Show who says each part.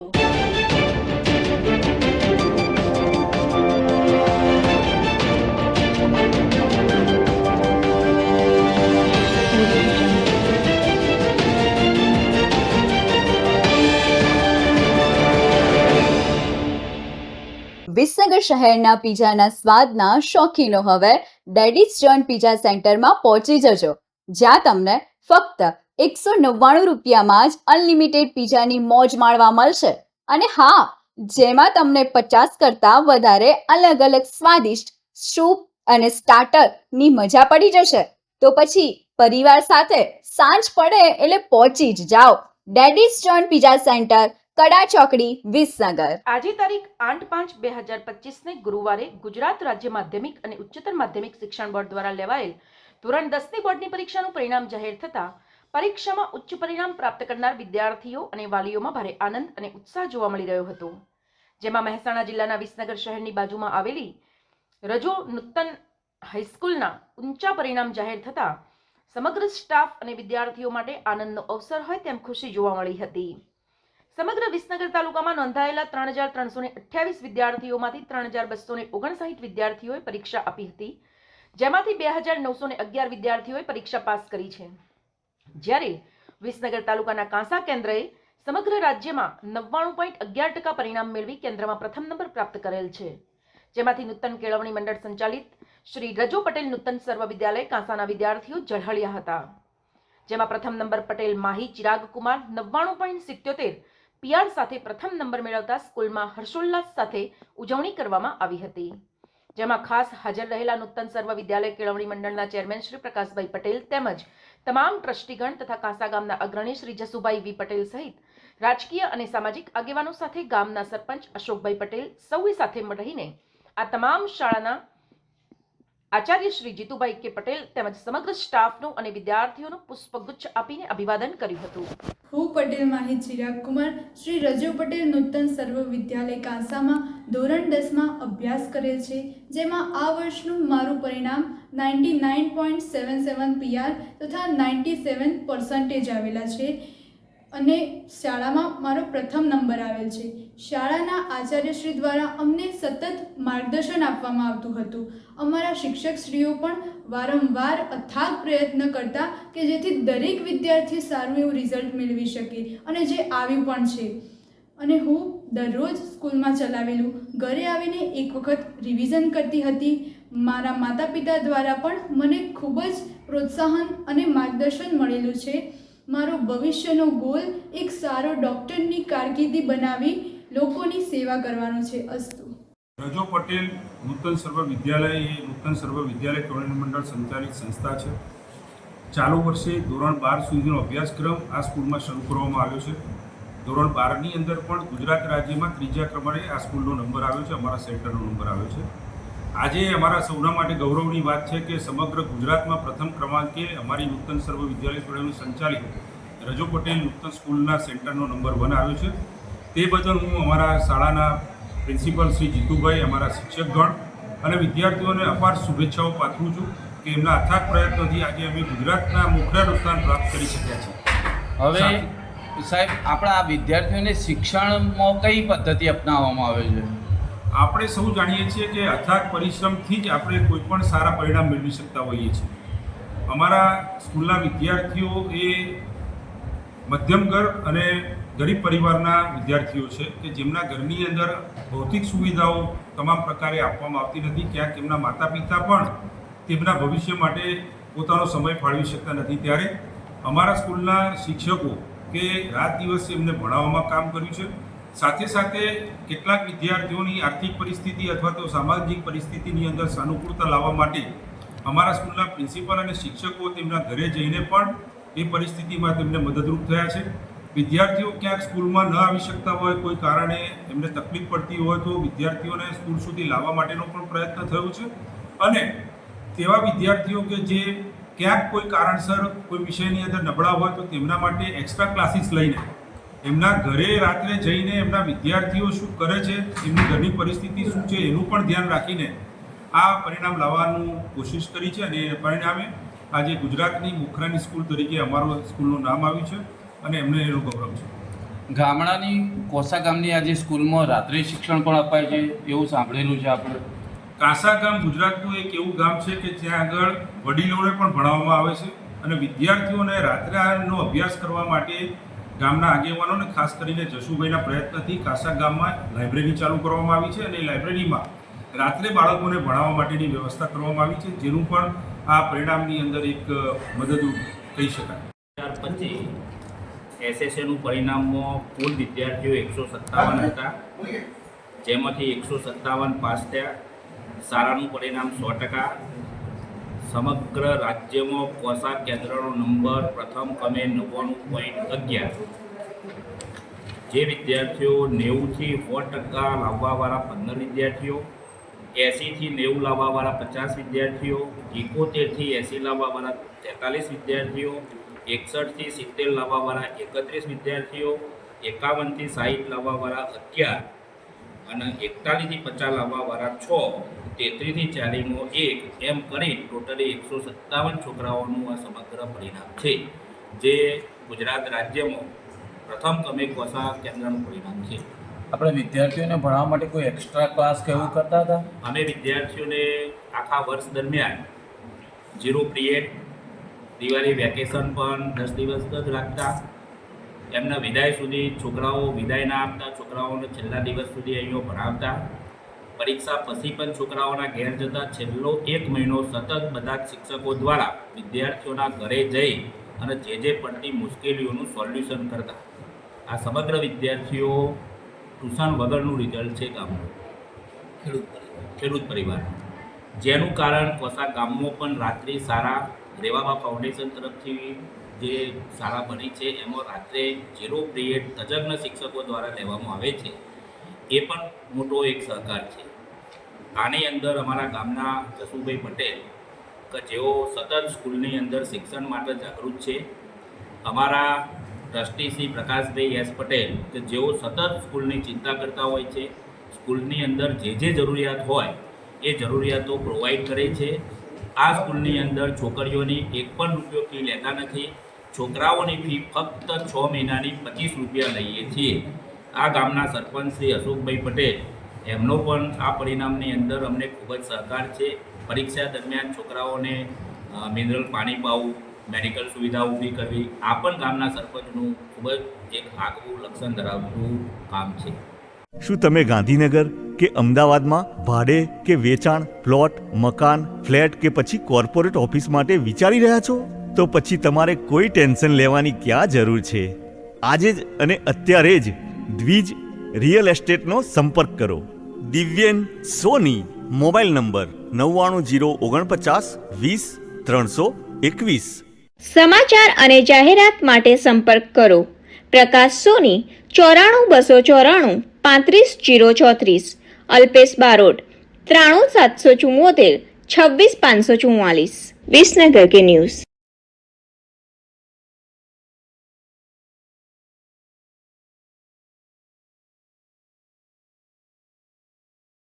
Speaker 1: વિસનગર શહેરના પીઝાના સ્વાદના શોખીનો હવે daddy's John pizza સેન્ટરમાં પહોંચી જજો, જ્યાં તમને ફક્ત 199 રૂપિયામાં જ અનલિમિટેડ પીઝાની મોજ માણવા મળશે. અને હા, જેમાં તમને 50 કરતાં વધારે અલગ અલગ સ્વાદિષ્ટ સૂપ અને સ્ટાર્ટરની મજા પડી જશે. તો પછી પરિવાર સાથે સાંજ પડે એટલે પહોંચી જ જાઓ ડેડીઝ જોન પીઝા સેન્ટર, કડા ચોકડી, વિસનગર.
Speaker 2: આજે તારીખ 8/5/2025 ગુરુવારે ગુજરાત રાજ્ય માધ્યમિક અને ઉચ્ચતર માધ્યમિક શિક્ષણ બોર્ડ દ્વારા લેવાયેલ ધોરણ 10ની બોર્ડની પરીક્ષાનું પરિણામ જાહેર થતા પરીક્ષામાં ઉચ્ચ પરિણામ પ્રાપ્ત કરનાર વિદ્યાર્થીઓ અને વાલીઓમાં ભારે આનંદ અને ઉત્સાહ જોવા મળી રહ્યો હતો. જેમાં મહેસાણા જિલ્લાના વિસનગર શહેરની બાજુમાં આવેલી રજો નૂતન હાઈસ્કૂલના ઊંચા પરિણામ જાહેર થતા સમગ્ર સ્ટાફ અને વિદ્યાર્થીઓ માટે આનંદનો અવસર હોય તેમ ખુશી જોવા મળી હતી. સમગ્ર વિસનગર તાલુકામાં નોંધાયેલા 3328 વિદ્યાર્થીઓમાંથી 3259 વિદ્યાર્થીઓએ પરીક્ષા આપી હતી, જેમાંથી 2911 વિદ્યાર્થીઓએ પરીક્ષા પાસ કરી છે. જ્યારે વિસનગર તાલુકાના કાંસા કેન્દ્રએ સમગ્ર રાજ્યમાં 99.11% પરિણામ મેળવી કેન્દ્રમાં પ્રથમ નંબર પ્રાપ્ત કરેલ છે. જેમાંથી નૂતન કેળવણી મંડળ સંચાલિત શ્રી રજો પટેલ નૂતન સર્વ વિદ્યાલય કાંસાના વિદ્યાર્થીઓ ઝળહળ્યા હતા. જેમાં પ્રથમ નંબર પટેલ માહી ચિરાગ કુમાર 99.77 PR સાથે પ્રથમ નંબર મેળવતા સ્કૂલમાં હર્ષોલ્લાસ સાથે ઉજવણી કરવામાં આવી હતી. જેમાં ખાસ હાજર રહેલા નૂતન સર્વ વિદ્યાલય કેળવણી મંડળના ચેરમેન શ્રી પ્રકાશભાઈ પટેલ તેમજ તમામ ટ્રસ્ટીગણ તથા કાંસા ગામના અગ્રણી શ્રી જસુભાઈ વી પટેલ સહિત રાજકીય અને સામાજિક આગેવાનો સાથે ગામના સરપંચ અશોકભાઈ પટેલ સૌએ સાથે રહીને આ તમામ શાળાના આચાર્ય શ્રી જીતુભાઈ કે પટેલ તેમજ સમગ્ર સ્ટાફનું અને વિદ્યાર્થીઓનું પુષ્પગુચ્છ આપીને અભિવાદન કર્યું હતું.
Speaker 3: હું પટેલ માહી ચિરાગ કુમાર શ્રી રજો પટેલ નૂતન સર્વ વિદ્યાલય કાંસામાં ધોરણ 10માં અભ્યાસ કરેલ છે, જેમાં આ વર્ષનું મારું પરિણામ 99.77 PR તથા 97% આવેલા છે અને શાળામાં મારો પ્રથમ નંબર આવેલ છે. શાળાના આચાર્યશ્રી દ્વારા અમને સતત માર્ગદર્શન આપવામાં આવતું હતું. અમારા શિક્ષકશ્રીઓ પણ વારંવાર અથાગ પ્રયત્ન કરતા કે જેથી દરેક વિદ્યાર્થી સારું એવું રિઝલ્ટ મેળવી શકે, અને જે આવ્યું પણ છે. અને હું દરરોજ સ્કૂલમાં ચલાવેલું ઘરે આવીને એક વખત રિવિઝન કરતી હતી. મારા માતા પિતા દ્વારા પણ મને ખૂબ જ પ્રોત્સાહન અને માર્ગદર્શન મળેલું છે. મારો ભવિષ્યનો ગોલ એક સારો ડૉક્ટરની કારકિર્દી બનાવી લોકોની સેવા કરવાનો છે. અસ્તુ.
Speaker 4: રજો પટેલ નૂતન સર્વ વિદ્યાલય એ નૂતન સર્વ વિદ્યાલય કેળવણી મંડળ સંચાલિત સંસ્થા છે. ચાલુ વર્ષે ધોરણ 12 સુધીનો અભ્યાસક્રમ આ સ્કૂલમાં શરૂ કરવામાં આવ્યો છે. ધોરણ 12ની અંદર પણ ગુજરાત રાજ્યમાં ત્રીજા ક્રમે આ સ્કૂલનો નંબર આવ્યો છે, અમારા સેન્ટરનો નંબર આવ્યો છે. આજે અમારા સૌના માટે ગૌરવની વાત છે કે સમગ્ર ગુજરાતમાં પ્રથમ ક્રમાંકે અમારી નૂતન સર્વ વિદ્યાલય કેળવણી સંચાલિત રજો પટેલ નૂતન સ્કૂલના સેન્ટરનો નંબર 1 આવ્યો છે. તે બદલ હું અમારા શાળાના પ્રિન્સિપલ શ્રી જીતુભાઈ, અમારા શિક્ષકગણ અને વિદ્યાર્થીઓને અપાર શુભેચ્છાઓ પાઠવું છું કે એમના અથાગ પ્રયત્નોથી આજે અમે ગુજરાતના મોખરાનું સ્થાન પ્રાપ્ત કરી શક્યા છીએ.
Speaker 5: હવે સાહેબ, આપણા વિદ્યાર્થીઓને શિક્ષણમાં કઈ પદ્ધતિ અપનાવવામાં આવે છે?
Speaker 4: આપણે સૌ જાણીએ છીએ કે અથાગ પરિશ્રમથી જ આપણે કોઈ પણ સારા પરિણામ મેળવી શકતા હોઈએ છીએ. અમારા સ્કૂલના વિદ્યાર્થીઓ એ મધ્યમ વર્ગ અને ગરીબ પરિવારના વિદ્યાર્થીઓ છે કે જેમના ઘરની અંદર ભૌતિક સુવિધાઓ તમામ પ્રકારે આપવામાં આવતી નથી. ક્યાંક એમના માતા પિતા પણ તેમના ભવિષ્ય માટે પોતાનો સમય ફાળવી શકતા નથી. ત્યારે અમારા સ્કૂલના શિક્ષકો કે રાત દિવસ એમને ભણાવવામાં કામ કર્યું છે. સાથે સાથે કેટલાક વિદ્યાર્થીઓની આર્થિક પરિસ્થિતિ અથવા તો સામાજિક પરિસ્થિતિની અંદર સાનુકૂળતા લાવવા માટે અમારા સ્કૂલના પ્રિન્સિપલ અને શિક્ષકો તેમના ઘરે જઈને પણ એ પરિસ્થિતિમાં તેમને મદદરૂપ થયા છે. વિદ્યાર્થીઓ ક્યાંક સ્કૂલમાં ન આવી શકતા હોય, કોઈ કારણે એમને તકલીફ પડતી હોય તો વિદ્યાર્થીઓને સ્કૂલ સુધી લાવવા માટેનો પણ પ્રયત્ન થયો છે. અને તેવા વિદ્યાર્થીઓ કે જે ક્યાંક કોઈ કારણસર કોઈ વિષયની અંદર નબળા હોય તો તેમના માટે એક્સ્ટ્રા ક્લાસીસ લઈને એમના ઘરે રાત્રે જઈને એમના વિદ્યાર્થીઓ શું કરે છે, એમની ઘરની પરિસ્થિતિ શું છે એનું પણ ધ્યાન રાખીને આ પરિણામ લાવવાનું કોશિશ કરી છે. અને પરિણામે આજે ગુજરાતની મોખરાની સ્કૂલ તરીકે અમારું સ્કૂલનું નામ આવ્યું છે અને એમને એનું ગૌરવ છે.
Speaker 5: ગામડાની કોસા ગામની આજે સ્કૂલમાં રાત્રિ શિક્ષણ પણ અપાય છે એવું સાંભળેલું છે આપણે.
Speaker 4: કાંસા ગામ ગુજરાતનું એક એવું ગામ છે કે જ્યાં આગળ વડીલોને પણ ભણાવવામાં આવે છે અને વિદ્યાર્થીઓને રાત્રિનો અભ્યાસ કરવા માટે ગામના આગેવાનોને ખાસ કરીને જશુભાઈના પ્રયત્નથી કાંસા ગામમાં લાઇબ્રેરી ચાલુ કરવામાં આવી છે અને એ લાઇબ્રેરીમાં રાત્રે બાળકોને ભણાવવા માટેની વ્યવસ્થા કરવામાં આવી છે, જેનું પણ આ પરિણામની અંદર એક મદદરૂપ કહી શકાય.
Speaker 6: 2025 એસએસએનું પરિણામમાં કુલ વિદ્યાર્થીઓ 157 હતા, જેમાંથી 157 પાસ થયા. શાળાનું પરિણામ 100%. સમગ્ર રાજ્યમાં કોસા કેન્દ્રનો નંબર પ્રથમ ક્રમે 99.11. જે વિદ્યાર્થીઓ 90થી 100% લાવવાવાળા 15 વિદ્યાર્થીઓ, 80થી 90 લાવવાવાળા 50 વિદ્યાર્થીઓ, 71થી 80 લાવવાવાળા 43 વિદ્યાર્થીઓ, 61થી 70 લાવવાવાળા 31 વિદ્યાર્થીઓ, 51થી 60 લાવવાવાળા 11 અને 41થી 50 લાવવાવાળા 6, 33થી 40માં 1 એમ કરી ટોટલી 157 છોકરાઓનું આ સમગ્ર પરિણામ છે, જે ગુજરાત રાજ્યમાં પ્રથમ ક્રમે કોસા કેન્દ્રનું પરિણામ છે.
Speaker 5: આપણે વિદ્યાર્થીઓને ભણાવવા માટે કોઈ એક્સ્ટ્રા ક્લાસ કે એવું કરતા હતા?
Speaker 6: અમે વિદ્યાર્થીઓને આખા વર્ષ દરમિયાન 0 પિરિયડ, દિવાળી વેકેશન પણ 10 દિવસ જ રાખતા. એમના વિદાય સુધી છોકરાઓ વિદાય ના આપતા, છોકરાઓને છેલ્લા દિવસ સુધી અહીંયા ભણાવતા. પરીક્ષા પછી પણ છોકરાઓના ઘેર જતા છેલ્લો 1 મહિનો સતત બધા જ શિક્ષકો દ્વારા વિદ્યાર્થીઓના ઘરે જઈ અને જે પડતી મુશ્કેલીઓનું સોલ્યુશન કરતા. આ સમગ્ર વિદ્યાર્થીઓ ટ્યુશન વગરનું રિઝલ્ટ છે ગામનું, ખેડૂત પરિવાર, જેનું કારણ કોસા ગામમાં પણ રાત્રિ શાળા રેવાબા ફાઉન્ડેશન તરફથી જે શાળા બની છે એમાં રાત્રે 0 પિરિયડ તજજ્ઞ શિક્ષકો દ્વારા લેવામાં આવે છે, એ પણ મોટો એક સહકાર છે. આની અંદર અમારા ગામના જશુભાઈ પટેલ કે જેઓ સતત સ્કૂલની અંદર શિક્ષણ માટે જાગૃત છે, અમારા ટ્રસ્ટી શ્રી પ્રકાશભાઈ એસ પટેલ કે જેઓ સતત સ્કૂલની ચિંતા કરતા હોય છે, સ્કૂલની અંદર જે જરૂરિયાત હોય એ જરૂરિયાતો પ્રોવાઈડ કરે છે. આ સ્કૂલની અંદર છોકરીઓની 1 પણ રૂપિયો ફી લેતા નથી. છોકરાઓની ફી ફક્ત 6 મહિનાની 25 રૂપિયા લઈએ છીએ. આ ગામના સરપંચ શ્રી અશોકભાઈ પટેલ, એમનો પણ આ પરિણામની અંદર અમને ખૂબ જ સહકાર છે. પરીક્ષા દરમિયાન છોકરાઓને મિનરલ પાણી પાવું, મેડિકલ સુવિધા ઊભી કરવી, આ પણ ગામના સરપંચનું ખૂબ જ એક આગવું લક્ષણ ધરાવતું કામ છે.
Speaker 7: શું તમે ગાંધીનગર કે અમદાવાદમાં ભાડે કે વેચાણ, પ્લોટ, મકાન, ફ્લેટ કે પછી કોર્પોરેટ ઓફિસ માટે વિચારી રહ્યા છો? તો પછી તમારે કોઈ ટેન્શન લેવાની ક્યાં જરૂર છે. આજે જ અને અત્યારે જ દ્વિજ રિયલ એસ્ટેટનો સંપર્ક કરો. દિવ્યેન સોની, મોબાઈલ નંબર 9949200321.
Speaker 8: સમાચાર અને જાહેરાત માટે સંપર્ક કરો પ્રકાશ સોની 94 294 35 034, અલ્પેશ બારોટ 93 774 26 544. વિસનગર કે ન્યૂઝ.